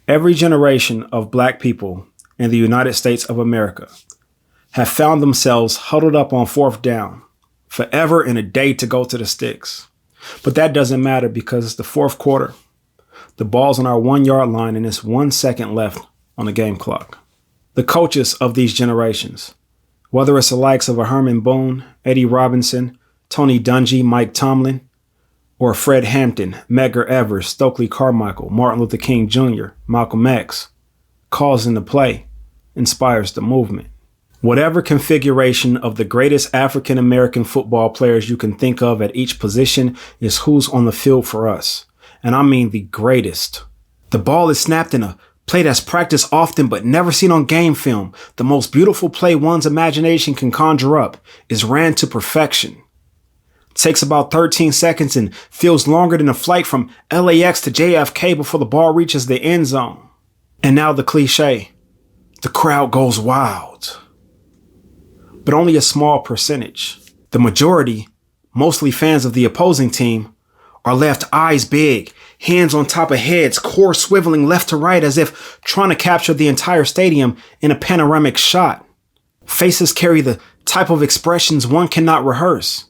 Every generation of Black people in the United States of America have found themselves huddled up on fourth down, forever and a day to go to the sticks. But that doesn't matter because it's the fourth quarter. The ball's on our 1 yard line and it's 1 second left on the game clock. The coaches of these generations, whether it's the likes of a Herman Boone, Eddie Robinson, Tony Dungy, Mike Tomlin, or Fred Hampton, Medgar Evers, Stokely Carmichael, Martin Luther King Jr., Malcolm X, calls in the play, inspires the movement. Whatever configuration of the greatest African American football players you can think of at each position is who's on the field for us. And I mean the greatest. The ball is snapped in a play that's practiced often but never seen on game film. The most beautiful play one's imagination can conjure up is ran to perfection. Takes about 13 seconds and feels longer than a flight from LAX to JFK before the ball reaches the end zone. And now the cliche, the crowd goes wild. But only a small percentage. The majority, mostly fans of the opposing team, are left eyes big, hands on top of heads, core swiveling left to right as if trying to capture the entire stadium in a panoramic shot. Faces carry the type of expressions one cannot rehearse.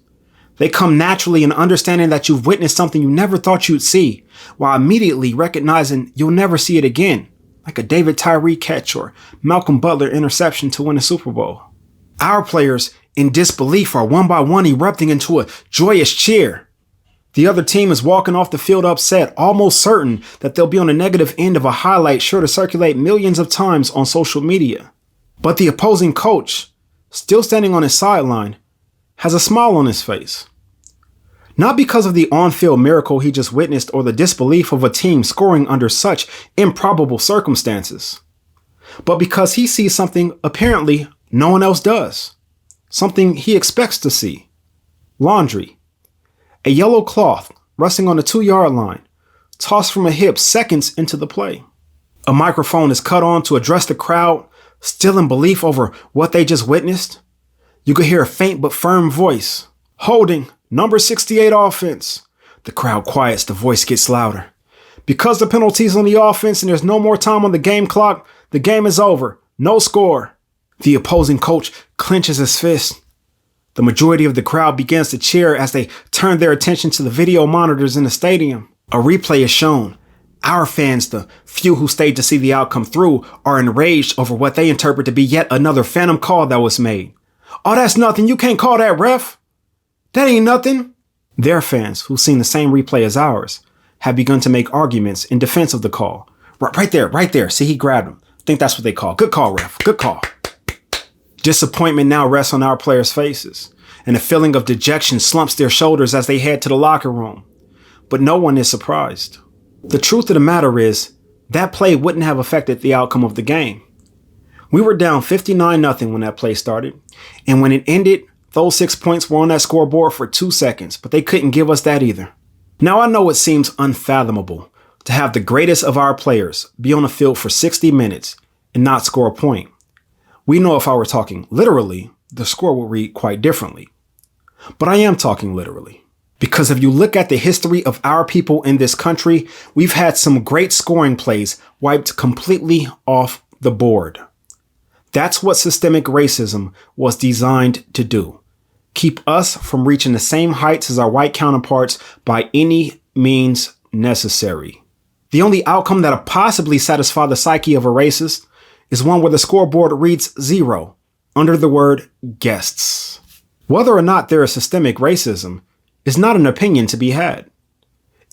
They come naturally in understanding that you've witnessed something you never thought you'd see, while immediately recognizing you'll never see it again, like a David Tyree catch or Malcolm Butler interception to win a Super Bowl. Our players, in disbelief, are one by one erupting into a joyous cheer. The other team is walking off the field upset, almost certain that they'll be on the negative end of a highlight sure to circulate millions of times on social media. But the opposing coach, still standing on his sideline, has a smile on his face. Not because of the on-field miracle he just witnessed or the disbelief of a team scoring under such improbable circumstances, but because he sees something apparently no one else does. Something he expects to see. Laundry. A yellow cloth resting on the 2 yard line, tossed from a hip seconds into the play. A microphone is cut on to address the crowd, still in belief over what they just witnessed. You could hear a faint but firm voice. Holding, number 68 offense. The crowd quiets, the voice gets louder. Because the penalty's on the offense and there's no more time on the game clock, the game is over. No score. The opposing coach clenches his fist. The majority of the crowd begins to cheer as they turn their attention to the video monitors in the stadium. A replay is shown. Our fans, the few who stayed to see the outcome through, are enraged over what they interpret to be yet another phantom call that was made. Oh, that's nothing. You can't call that, ref. That ain't nothing. Their fans, who've seen the same replay as ours, have begun to make arguments in defense of the call. Right there. See, he grabbed him. I think that's what they call. Good call, ref. Good call. Disappointment now rests on our players' faces, and a feeling of dejection slumps their shoulders as they head to the locker room. But no one is surprised. The truth of the matter is, that play wouldn't have affected the outcome of the game. We were down 59-0 when that play started, and when it ended, those 6 points were on that scoreboard for 2 seconds, but they couldn't give us that either. Now I know it seems unfathomable to have the greatest of our players be on the field for 60 minutes and not score a point. We know if I were talking literally, the score would read quite differently. But I am talking literally. Because if you look at the history of our people in this country, we've had some great scoring plays wiped completely off the board. That's what systemic racism was designed to do. Keep us from reaching the same heights as our white counterparts by any means necessary. The only outcome that'll possibly satisfy the psyche of a racist is one where the scoreboard reads 0 under the word guests. Whether or not there is systemic racism is not an opinion to be had.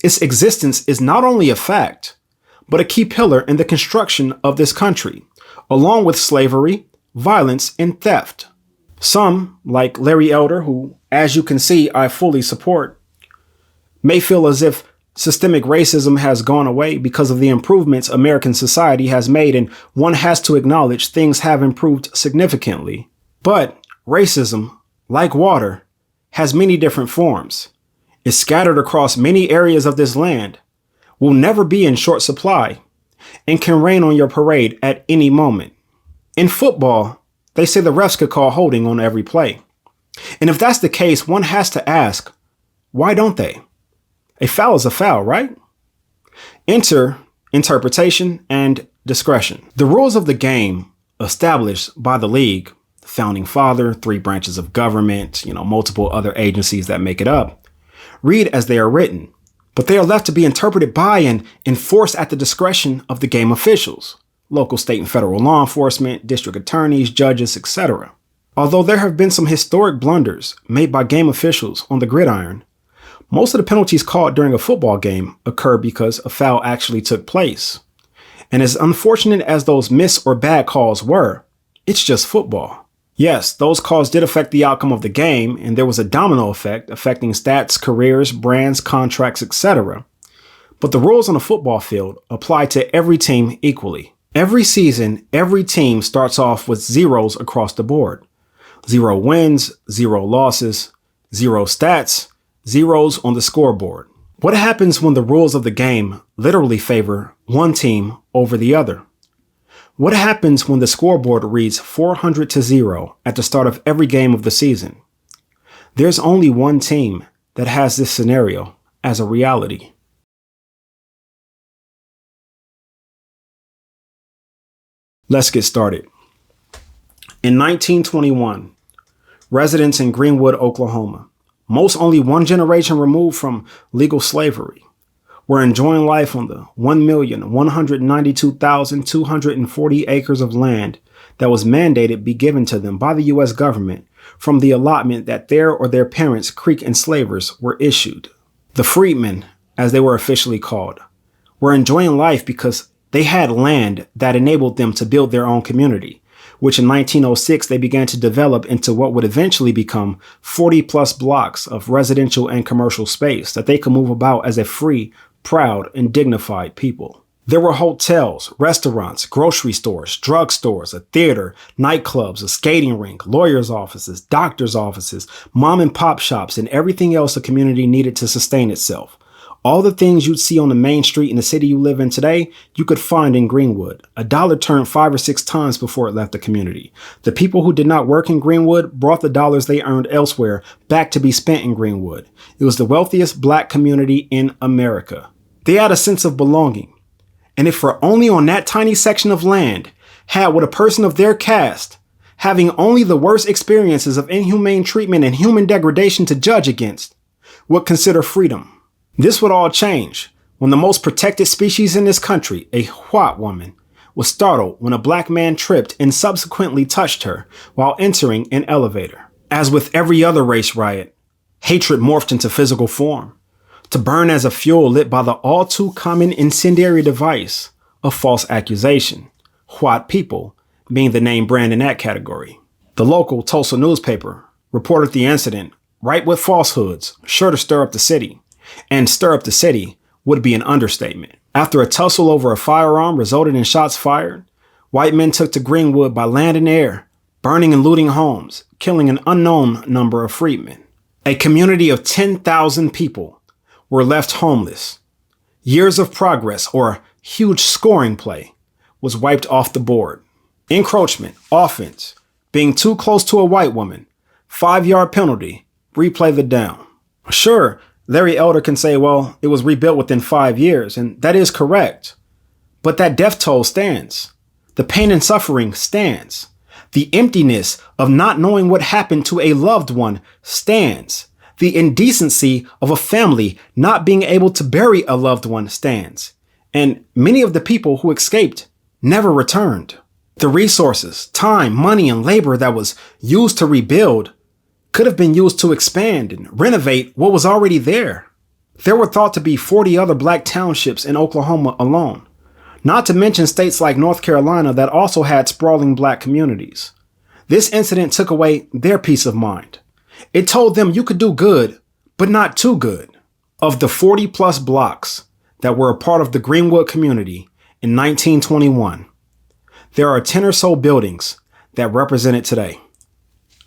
Its existence is not only a fact, but a key pillar in the construction of this country, along with slavery, violence, and theft. Some, like Larry Elder, who, as you can see, I fully support, may feel as if systemic racism has gone away because of the improvements American society has made, and one has to acknowledge things have improved significantly. But racism, like water, has many different forms, is scattered across many areas of this land, will never be in short supply, and can rain on your parade at any moment. In football, they say the refs could call holding on every play. And if that's the case, one has to ask, why don't they? A foul is a foul, right? Enter interpretation, and discretion. The rules of the game, established by the league, the founding father, 3 branches of government, multiple other agencies that make it up, read as they are written, but they are left to be interpreted by and enforced at the discretion of the game officials, local, state, and federal law enforcement, district attorneys, judges, etc. Although there have been some historic blunders made by game officials on the gridiron, most of the penalties called during a football game occur because a foul actually took place. And as unfortunate as those miss or bad calls were, it's just football. Yes, those calls did affect the outcome of the game, and there was a domino effect affecting stats, careers, brands, contracts, etc. But the rules on a football field apply to every team equally. Every season, every team starts off with zeros across the board. 0 wins, 0 losses, 0 stats, zeros on the scoreboard. What happens when the rules of the game literally favor one team over the other? What happens when the scoreboard reads 400-0 at the start of every game of the season? There's only one team that has this scenario as a reality. Let's get started. In 1921, residents in Greenwood, Oklahoma, most only one generation removed from legal slavery, were enjoying life on the 1,192,240 acres of land that was mandated be given to them by the U.S. government from the allotment that their or their parents' Creek enslavers were issued. The freedmen, as they were officially called, were enjoying life because they had land that enabled them to build their own community, which in 1906 they began to develop into what would eventually become 40-plus blocks of residential and commercial space that they could move about as a free, proud, and dignified people. There were hotels, restaurants, grocery stores, drugstores, a theater, nightclubs, a skating rink, lawyers' offices, doctors' offices, mom and pop shops, and everything else a community needed to sustain itself. All the things you'd see on the main street in the city you live in today, you could find in Greenwood. A dollar turned 5 or 6 times before it left the community. The people who did not work in Greenwood brought the dollars they earned elsewhere back to be spent in Greenwood. It was the wealthiest black community in America. They had a sense of belonging. And if for only on that tiny section of land had what a person of their caste, having only the worst experiences of inhumane treatment and human degradation to judge against, would consider freedom. This would all change when the most protected species in this country, a white woman, was startled when a black man tripped and subsequently touched her while entering an elevator. As with every other race riot, hatred morphed into physical form, to burn as a fuel lit by the all too common incendiary device of false accusation, white people being the name brand in that category. The local Tulsa newspaper reported the incident ripe with falsehoods, sure to stir up the city. And stir up the city would be an understatement. After a tussle over a firearm resulted in shots fired, white men took to Greenwood by land and air, burning and looting homes, killing an unknown number of freedmen. A community of 10,000 people were left homeless. Years of progress, or huge scoring play, was wiped off the board. Encroachment, offense, being too close to a white woman, 5-yard penalty, replay the down. Sure, Larry Elder can say, well, it was rebuilt within 5 years, and that is correct. But that death toll stands. The pain and suffering stands. The emptiness of not knowing what happened to a loved one stands. The indecency of a family not being able to bury a loved one stands. And many of the people who escaped never returned. The resources, time, money, and labor that was used to rebuild could have been used to expand and renovate what was already there. There were thought to be 40 other black townships in Oklahoma alone, not to mention states like North Carolina that also had sprawling black communities. This incident took away their peace of mind. It told them you could do good, but not too good. Of the 40-plus blocks that were a part of the Greenwood community in 1921, there are 10 or so buildings that represent it today.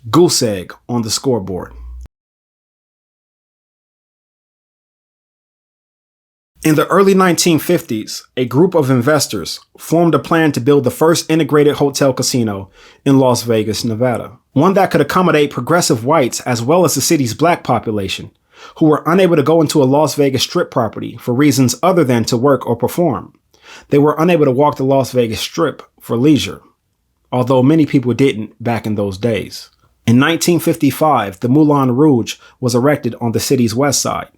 Goose egg on the scoreboard. In the early 1950s, a group of investors formed a plan to build the first integrated hotel casino in Las Vegas, Nevada, one that could accommodate progressive whites as well as the city's black population, who were unable to go into a Las Vegas strip property for reasons other than to work or perform. They were unable to walk the Las Vegas Strip for leisure, although many people didn't back in those days. In 1955, the Mulan Rouge was erected on the city's west side.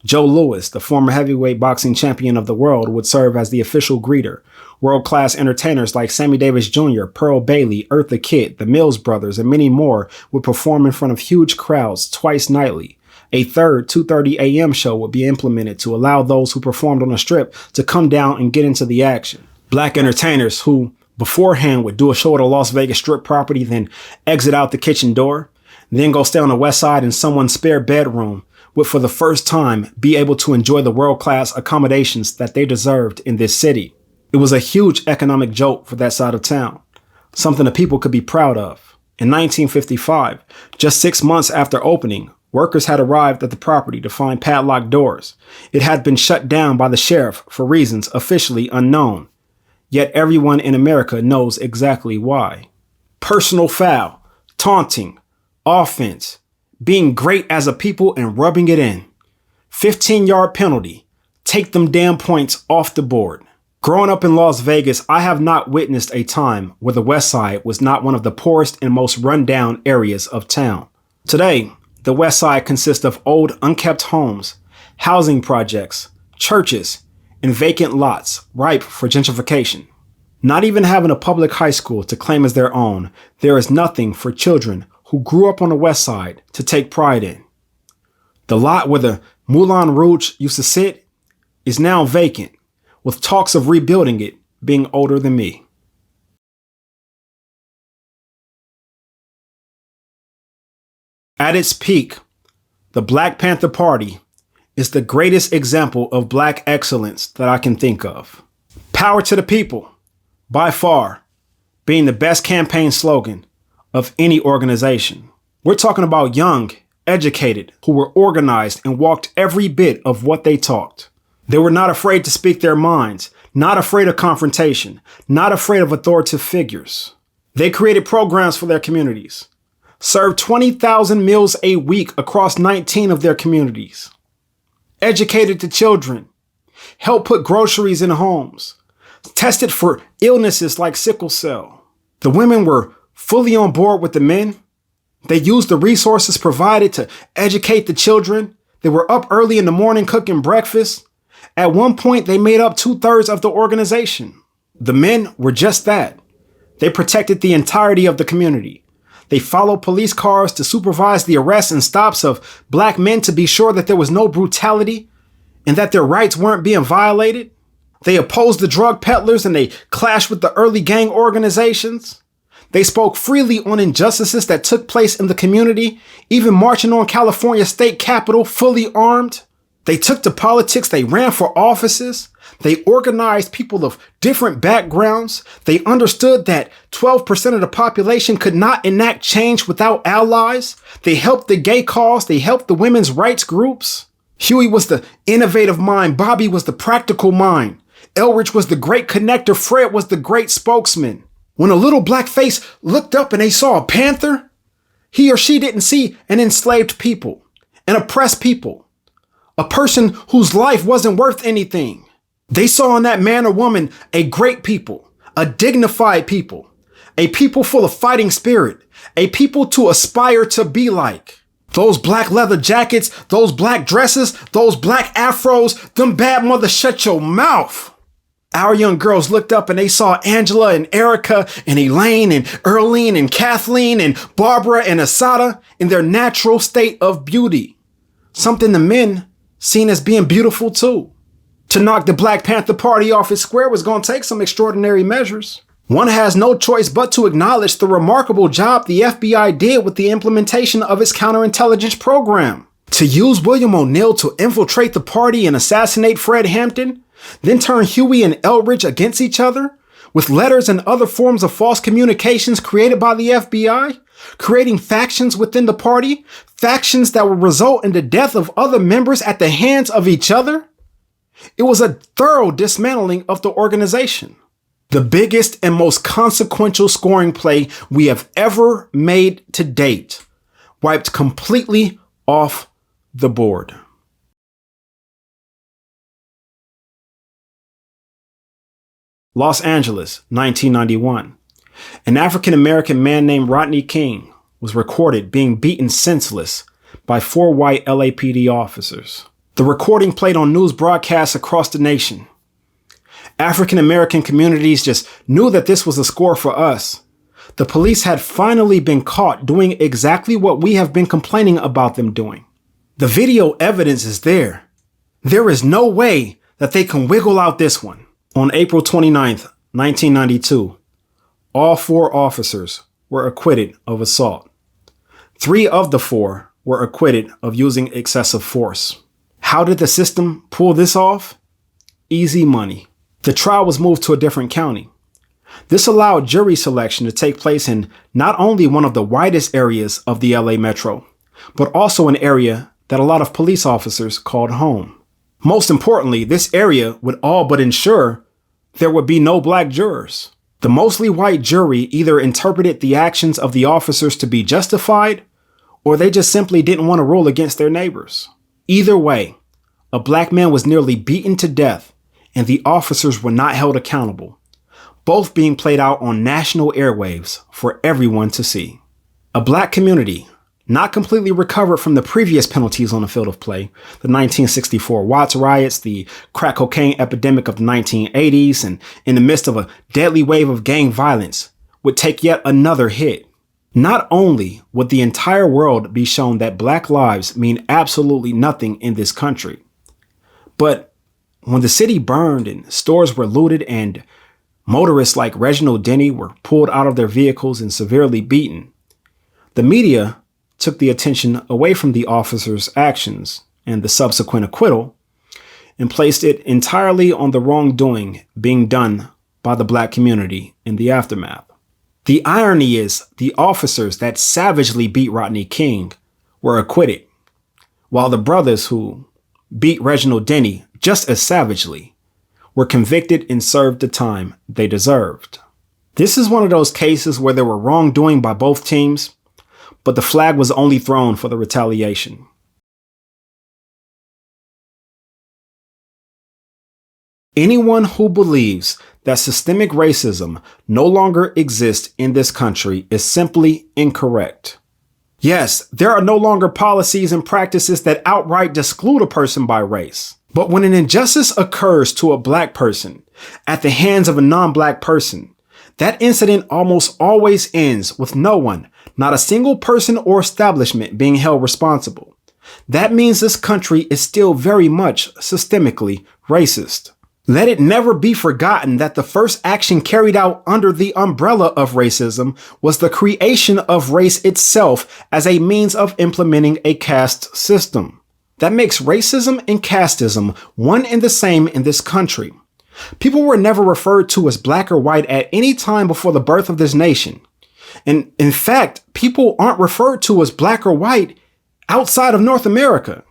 Joe Louis, the former heavyweight boxing champion of the world, would serve as the official greeter. World-class entertainers like Sammy Davis Jr., Pearl Bailey, Eartha Kitt, the Mills Brothers, and many more would perform in front of huge crowds twice nightly. A third 2:30 a.m. show would be implemented to allow those who performed on the strip to come down and get into the action. Black entertainers who beforehand would do a show at a Las Vegas Strip property, then exit out the kitchen door, then go stay on the west side in someone's spare bedroom, would for the first time be able to enjoy the world-class accommodations that they deserved in this city. It was a huge economic jolt for that side of town, something the people could be proud of. In 1955, just 6 months after opening, workers had arrived at the property to find padlocked doors. It had been shut down by the sheriff for reasons officially unknown. Yet everyone in America knows exactly why. Personal foul, taunting, offense, being great as a people and rubbing it in. 15-yard penalty. Take them damn points off the board. Growing up in Las Vegas, I have not witnessed a time where the West Side was not one of the poorest and most rundown areas of town. Today, the West Side consists of old, unkept homes, housing projects, churches, and vacant lots ripe for gentrification. Not even having a public high school to claim as their own, there is nothing for children who grew up on the West Side to take pride in. The lot where the Mulan Rouge used to sit is now vacant, with talks of rebuilding it being older than me. At its peak, the Black Panther Party is the greatest example of Black excellence that I can think of. Power to the people, by far, being the best campaign slogan of any organization. We're talking about young, educated, who were organized and walked every bit of what they talked. They were not afraid to speak their minds, not afraid of confrontation, not afraid of authoritative figures. They created programs for their communities, served 20,000 meals a week across 19 of their communities, educated the children, helped put groceries in homes, tested for illnesses like sickle cell. The women were fully on board with the men. They used the resources provided to educate the children. They were up early in the morning cooking breakfast. At one point, they made up 2/3 of the organization. The men were just that. They protected the entirety of the community. They followed police cars to supervise the arrests and stops of Black men to be sure that there was no brutality and that their rights weren't being violated. They opposed the drug peddlers and they clashed with the early gang organizations. They spoke freely on injustices that took place in the community, even marching on California state capitol fully armed. They took to politics, they ran for offices, they organized people of different backgrounds. They understood that 12% of the population could not enact change without allies. They helped the gay cause, they helped the women's rights groups. Huey was the innovative mind, Bobby was the practical mind. Elridge was the great connector, Fred was the great spokesman. When a little black face looked up and they saw a panther, he or she didn't see an enslaved people, an oppressed people, a person whose life wasn't worth anything. They saw in that man or woman a great people, a dignified people, a people full of fighting spirit, a people to aspire to be like. Those black leather jackets, those black dresses, those black afros, them bad mothers, shut your mouth. Our young girls looked up and they saw Angela and Erica and Elaine and Earlene and Kathleen and Barbara and Asada in their natural state of beauty. Something the men seen as being beautiful too. To knock the Black Panther Party off its square was going to take some extraordinary measures. One has no choice but to acknowledge the remarkable job the FBI did with the implementation of its counterintelligence program. To use William O'Neill to infiltrate the party and assassinate Fred Hampton, then turn Huey and Elridge against each other with letters and other forms of false communications created by the FBI, creating factions within the party, factions that would result in the death of other members at the hands of each other. It was a thorough dismantling of the organization. The biggest and most consequential scoring play we have ever made to date, wiped completely off the board. Los Angeles, 1991. An African-American man named Rodney King was recorded being beaten senseless by 4 white LAPD officers. The recording played on news broadcasts across the nation. African-American communities just knew that this was a score for us. The police had finally been caught doing exactly what we have been complaining about them doing. The video evidence is there. There is no way that they can wiggle out this one. On April 29th, 1992, all 4 officers were acquitted of assault. 3 of the 4 were acquitted of using excessive force. How did the system pull this off? Easy money. The trial was moved to a different county. This allowed jury selection to take place in not only one of the widest areas of the LA Metro, but also an area that a lot of police officers called home. Most importantly, this area would all but ensure there would be no black jurors. The mostly white jury either interpreted the actions of the officers to be justified, or they just simply didn't want to rule against their neighbors. Either way, a black man was nearly beaten to death, and the officers were not held accountable, both being played out on national airwaves for everyone to see. A black community, not completely recovered from the previous penalties on the field of play, the 1964 Watts riots, the crack cocaine epidemic of the 1980s, and in the midst of a deadly wave of gang violence, would take yet another hit. Not only would the entire world be shown that black lives mean absolutely nothing in this country, but when the city burned and stores were looted and motorists like Reginald Denny were pulled out of their vehicles and severely beaten, the media took the attention away from the officers' actions and the subsequent acquittal and placed it entirely on the wrongdoing being done by the black community in the aftermath. The irony is the officers that savagely beat Rodney King were acquitted, while the brothers who beat Reginald Denny just as savagely were convicted and served the time they deserved. This is one of those cases where there were wrongdoing by both teams, but the flag was only thrown for the retaliation. Anyone who believes that systemic racism no longer exists in this country is simply incorrect. Yes, there are no longer policies and practices that outright exclude a person by race. But when an injustice occurs to a black person at the hands of a non-black person, that incident almost always ends with no one, not a single person or establishment, being held responsible. That means this country is still very much systemically racist. Let it never be forgotten that the first action carried out under the umbrella of racism was the creation of race itself as a means of implementing a caste system. That makes racism and casteism one and the same in this country. People were never referred to as black or white at any time before the birth of this nation. And in fact, people aren't referred to as black or white outside of North America.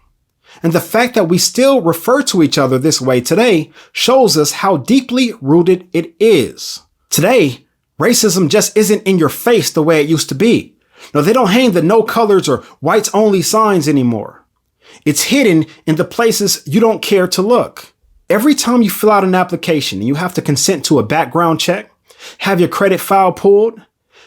And the fact that we still refer to each other this way today shows us how deeply rooted it is. Today, racism just isn't in your face the way it used to be. No, they don't hang the no colors or whites only signs anymore. It's hidden in the places you don't care to look. Every time you fill out an application and you have to consent to a background check, have your credit file pulled,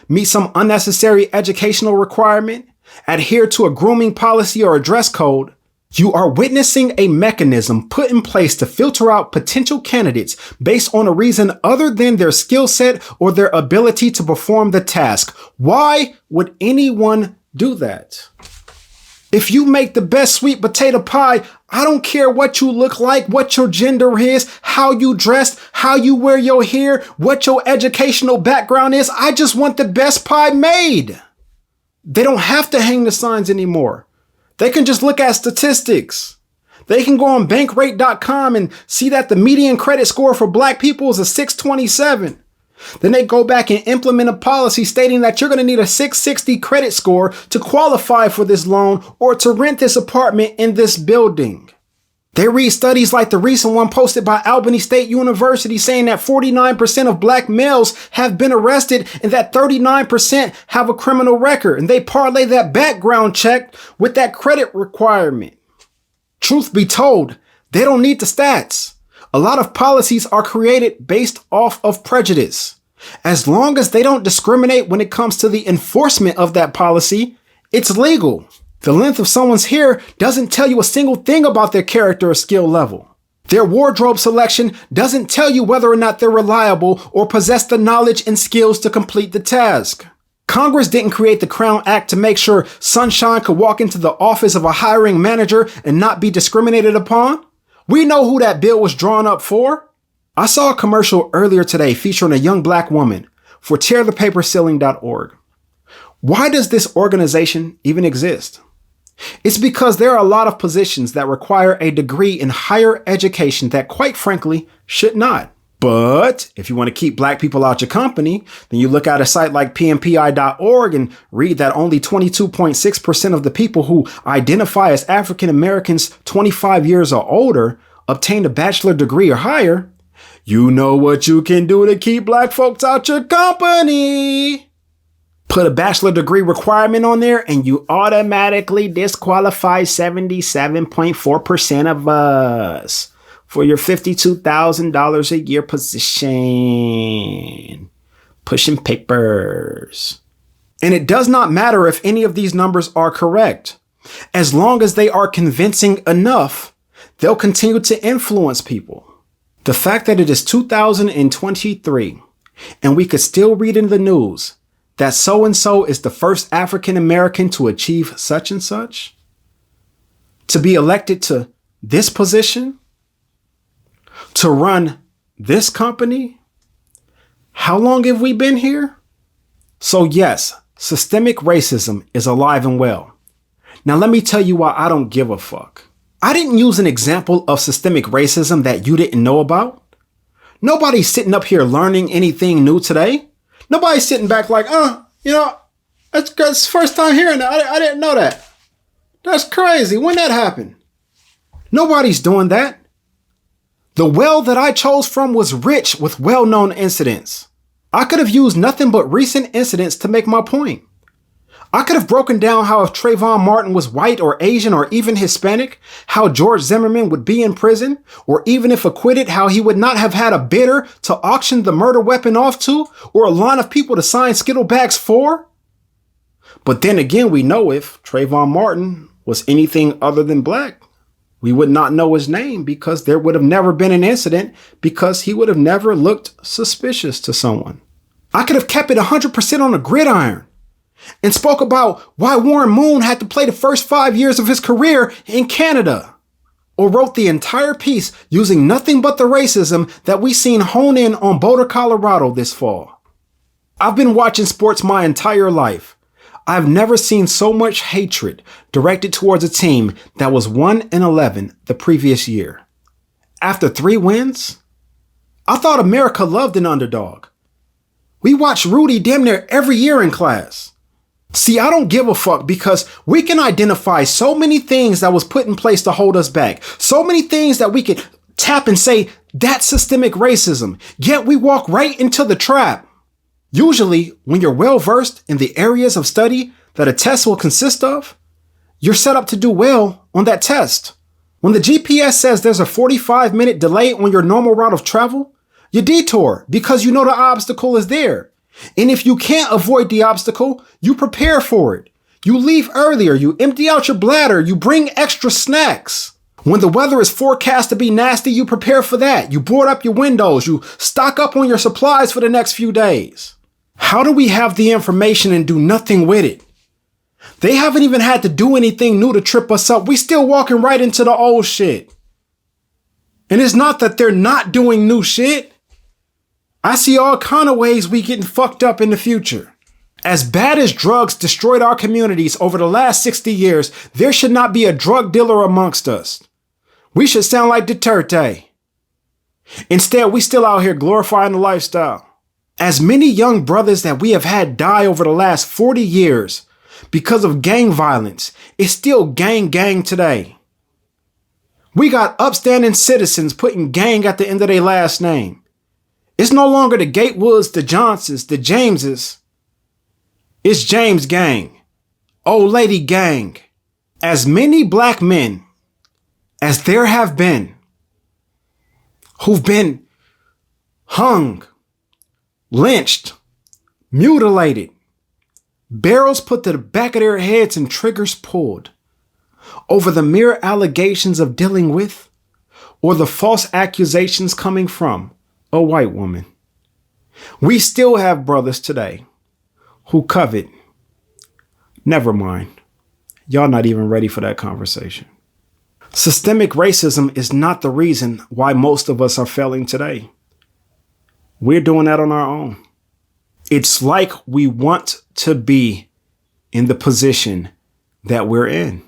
meet some unnecessary educational requirement, adhere to a grooming policy or a dress code, you are witnessing a mechanism put in place to filter out potential candidates based on a reason other than their skill set or their ability to perform the task. Why would anyone do that? If you make the best sweet potato pie, I don't care what you look like, what your gender is, how you dress, how you wear your hair, what your educational background is. I just want the best pie made. They don't have to hang the signs anymore. They can just look at statistics. They can go on bankrate.com and see that the median credit score for black people is a 627. Then they go back and implement a policy stating that you're going to need a 660 credit score to qualify for this loan or to rent this apartment in this building. They read studies like the recent one posted by Albany State University saying that 49% of black males have been arrested and that 39% have a criminal record. And they parlay that background check with that credit requirement. Truth be told, they don't need the stats. A lot of policies are created based off of prejudice. As long as they don't discriminate when it comes to the enforcement of that policy, it's legal. The length of someone's hair doesn't tell you a single thing about their character or skill level. Their wardrobe selection doesn't tell you whether or not they're reliable or possess the knowledge and skills to complete the task. Congress didn't create the Crown Act to make sure Sunshine could walk into the office of a hiring manager and not be discriminated upon. We know who that bill was drawn up for. I saw a commercial earlier today featuring a young black woman for tearthepaperceiling.org. Why does this organization even exist? It's because there are a lot of positions that require a degree in higher education that, quite frankly, should not. But if you want to keep black people out your company, then you look at a site like pmpi.org and read that only 22.6% of the people who identify as African Americans 25 years or older obtained a bachelor's degree or higher. You know what you can do to keep black folks out your company. Put a bachelor degree requirement on there and you automatically disqualify 77.4% of us for your $52,000 a year position. Pushing papers. And it does not matter if any of these numbers are correct. As long as they are convincing enough, they'll continue to influence people. The fact that it is 2023 and we could still read in the news that so-and-so is the first African American to achieve such and such, to be elected to this position, to run this company. How long have we been here? So yes, systemic racism is alive and well. Now let me tell you why I don't give a fuck. I didn't use an example of systemic racism that you didn't know about. Nobody's sitting up here learning anything new today. Nobody's sitting back like, that's the first time hearing that. I didn't know that. That's crazy. When that happened? Nobody's doing that. The well that I chose from was rich with well-known incidents. I could have used nothing but recent incidents to make my point. I could have broken down how if Trayvon Martin was white or Asian or even Hispanic, how George Zimmerman would be in prison, or even if acquitted, how he would not have had a bidder to auction the murder weapon off to, or a line of people to sign skittle bags for. But then again, we know if Trayvon Martin was anything other than black, we would not know his name because there would have never been an incident because he would have never looked suspicious to someone. I could have kept it 100% on the gridiron and spoke about why Warren Moon had to play the first 5 years of his career in Canada, or wrote the entire piece using nothing but the racism that we seen hone in on Boulder, Colorado this fall. I've been watching sports my entire life. I've never seen so much hatred directed towards a team that was 1-11 the previous year. After 3 wins, I thought America loved an underdog. We watched Rudy damn near every year in class. See, I don't give a fuck because we can identify so many things that was put in place to hold us back. So many things that we could tap and say, that's systemic racism. Yet we walk right into the trap. Usually, when you're well-versed in the areas of study that a test will consist of, you're set up to do well on that test. When the GPS says there's a 45-minute delay on your normal route of travel, you detour because you know the obstacle is there. And if you can't avoid the obstacle, you prepare for it. You leave earlier, you empty out your bladder, you bring extra snacks. When the weather is forecast to be nasty, you prepare for that. You board up your windows, you stock up on your supplies for the next few days. How do we have the information and do nothing with it? They haven't even had to do anything new to trip us up. We still walking right into the old shit. And it's not that they're not doing new shit. I see all kind of ways we getting fucked up in the future. As bad as drugs destroyed our communities over the last 60 years, there should not be a drug dealer amongst us. We should sound like Duterte. Instead, we still out here glorifying the lifestyle. As many young brothers that we have had die over the last 40 years because of gang violence, it's still gang today. We got upstanding citizens putting gang at the end of their last name. It's no longer the Gatewoods, the Johnsons, the Jameses. It's James Gang, Old Lady Gang. As many black men as there have been, who've been hung, lynched, mutilated, barrels put to the back of their heads and triggers pulled over the mere allegations of dealing with or the false accusations coming from a white woman. We still have brothers today who covet. Never mind. Y'all not even ready for that conversation. Systemic racism is not the reason why most of us are failing today. We're doing that on our own. It's like we want to be in the position that we're in.